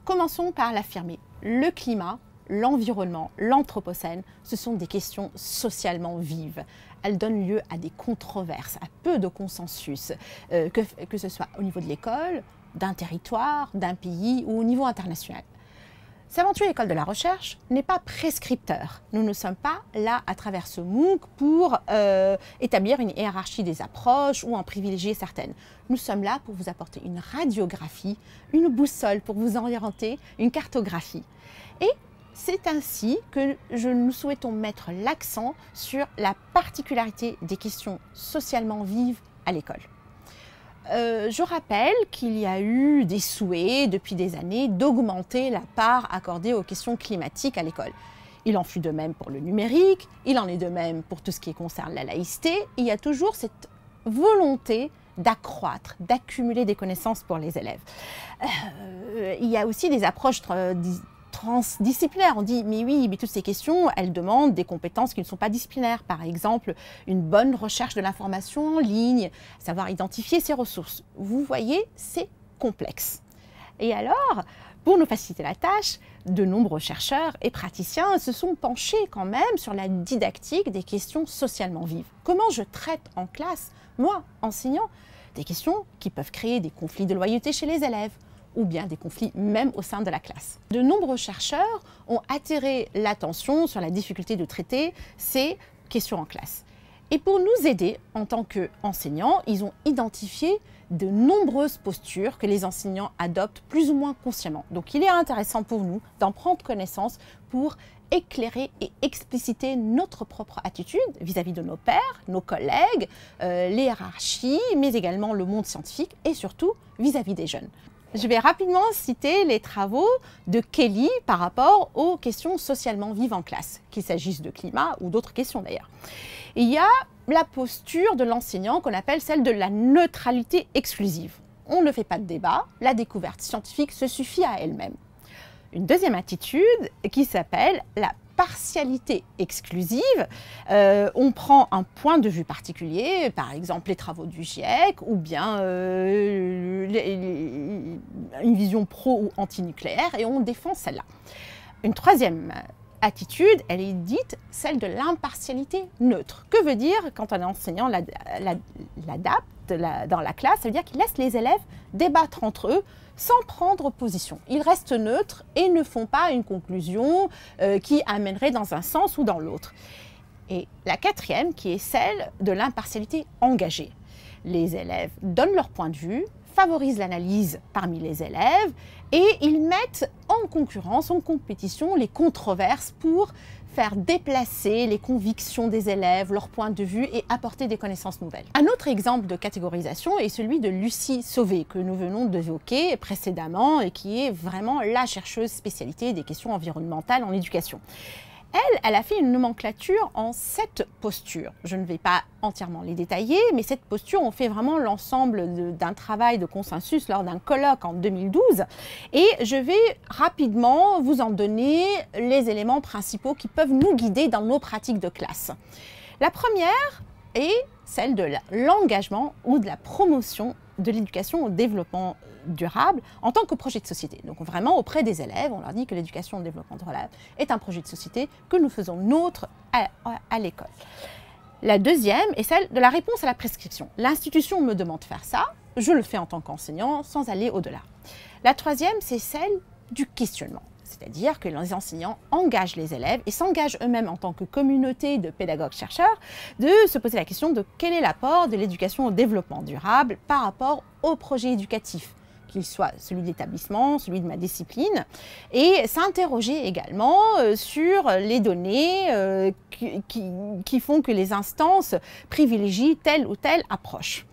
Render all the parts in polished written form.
commençons par l'affirmer. Le climat, l'environnement, l'anthropocène, ce sont des questions socialement vives. Elles donnent lieu à des controverses, à peu de consensus, que ce soit au niveau de l'école, d'un territoire, d'un pays ou au niveau international. S'aventurer l'école de la recherche n'est pas prescripteur. Nous ne sommes pas là à travers ce MOOC pour établir une hiérarchie des approches ou en privilégier certaines. Nous sommes là pour vous apporter une radiographie, une boussole pour vous orienter, une cartographie. Et c'est ainsi que nous souhaitons mettre l'accent sur la particularité des questions socialement vives à l'école. Je rappelle qu'il y a eu des souhaits depuis des années d'augmenter la part accordée aux questions climatiques à l'école. Il en fut de même pour le numérique, il en est de même pour tout ce qui concerne la laïcité. Il y a toujours cette volonté d'accroître, d'accumuler des connaissances pour les élèves. Il y a aussi des approches transdisciplinaires. On dit, mais oui, mais toutes ces questions, elles demandent des compétences qui ne sont pas disciplinaires. Par exemple, une bonne recherche de l'information en ligne, savoir identifier ses ressources. Vous voyez, c'est complexe. Et alors, pour nous faciliter la tâche, de nombreux chercheurs et praticiens se sont penchés quand même sur la didactique des questions socialement vives. Comment je traite en classe, moi, enseignant, des questions qui peuvent créer des conflits de loyauté chez les élèves, ou bien des conflits même au sein de la classe. De nombreux chercheurs ont attiré l'attention sur la difficulté de traiter ces questions en classe. Et pour nous aider en tant qu'enseignants, ils ont identifié de nombreuses postures que les enseignants adoptent plus ou moins consciemment. Donc il est intéressant pour nous d'en prendre connaissance pour éclairer et expliciter notre propre attitude vis-à-vis de nos pairs, nos collègues, les hiérarchies, mais également le monde scientifique et surtout vis-à-vis des jeunes. Je vais rapidement citer les travaux de Kelly par rapport aux questions socialement vives en classe, qu'il s'agisse de climat ou d'autres questions d'ailleurs. Il y a la posture de l'enseignant qu'on appelle celle de la neutralité exclusive. On ne fait pas de débat, la découverte scientifique se suffit à elle-même. Une deuxième attitude qui s'appelle la partialité exclusive. On prend un point de vue particulier, par exemple les travaux du GIEC, ou bien une vision pro ou anti-nucléaire, et on défend celle-là. Une troisième attitude, elle est dite celle de l'impartialité neutre. Que veut dire quand un enseignant l'adapte dans la classe? Ça veut dire qu'il laisse les élèves débattre entre eux sans prendre position. Ils restent neutres et ne font pas une conclusion qui amènerait dans un sens ou dans l'autre. Et la quatrième, qui est celle de l'impartialité engagée. Les élèves donnent leur point de vue, favorisent l'analyse parmi les élèves et ils mettent en concurrence, en compétition, les controverses pour faire déplacer les convictions des élèves, leur point de vue et apporter des connaissances nouvelles. Un autre exemple de catégorisation est celui de Lucie Sauvé, que nous venons d'évoquer précédemment et qui est vraiment la chercheuse spécialité des questions environnementales en éducation. Elle a fait une nomenclature en 7 postures. Je ne vais pas entièrement les détailler, mais cette posture, on fait vraiment l'ensemble d'un travail de consensus lors d'un colloque en 2012. Et je vais rapidement vous en donner les éléments principaux qui peuvent nous guider dans nos pratiques de classe. La première est celle de l'engagement ou de la promotion de l'éducation au développement durable en tant que projet de société. Donc vraiment auprès des élèves, on leur dit que l'éducation au développement durable est un projet de société que nous faisons nôtre à l'école. La deuxième est celle de la réponse à la prescription. L'institution me demande de faire ça, je le fais en tant qu'enseignant sans aller au-delà. La troisième, c'est celle du questionnement. C'est-à-dire que les enseignants engagent les élèves et s'engagent eux-mêmes en tant que communauté de pédagogues-chercheurs de se poser la question de quel est l'apport de l'éducation au développement durable par rapport au projet éducatif, qu'il soit celui de l'établissement, celui de ma discipline, et s'interroger également sur les données qui font que les instances privilégient telle ou telle approche.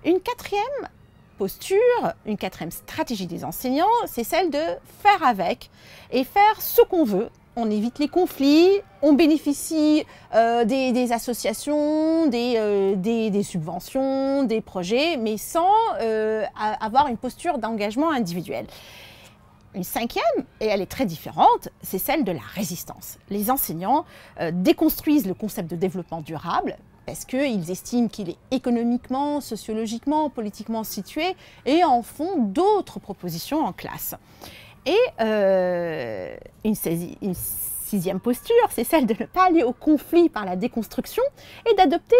Une quatrième posture, une quatrième stratégie des enseignants, c'est celle de faire avec et faire ce qu'on veut. On évite les conflits, on bénéficie des associations, des subventions, des projets, mais sans avoir une posture d'engagement individuel. Une cinquième, et elle est très différente, c'est celle de la résistance. Les enseignants déconstruisent le concept de développement durable parce qu'ils estiment qu'il est économiquement, sociologiquement, politiquement situé et en font d'autres propositions en classe. Et une sixième posture, c'est celle de ne pas aller au conflit par la déconstruction et d'adopter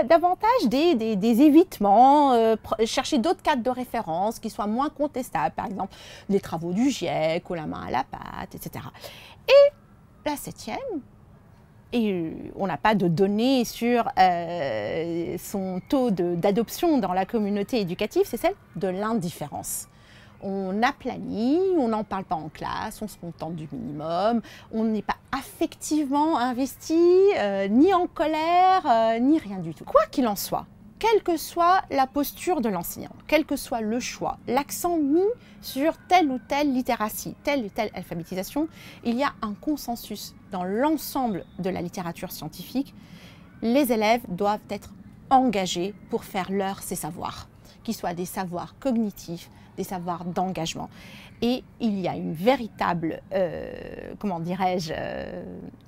davantage des évitements, chercher d'autres cadres de référence qui soient moins contestables, par exemple les travaux du GIEC ou la main à la pâte, etc. Et la septième, et on n'a pas de données sur son taux d'adoption dans la communauté éducative, c'est celle de l'indifférence. On aplanit, on n'en parle pas en classe, on se contente du minimum, on n'est pas affectivement investi, ni en colère, ni rien du tout. Quoi qu'il en soit, quelle que soit la posture de l'enseignant, quel que soit le choix, l'accent mis sur telle ou telle littératie, telle ou telle alphabétisation, il y a un consensus dans l'ensemble de la littérature scientifique. Les élèves doivent être engagés pour faire leur ces savoirs, qu'ils soient des savoirs cognitifs, des savoirs d'engagement. Et il y a une véritable, comment dirais-je,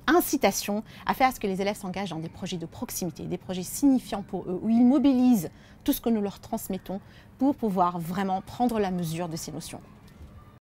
incitation à faire à ce que les élèves s'engagent dans des projets de proximité, des projets signifiants pour eux, où ils mobilisent tout ce que nous leur transmettons pour pouvoir vraiment prendre la mesure de ces notions.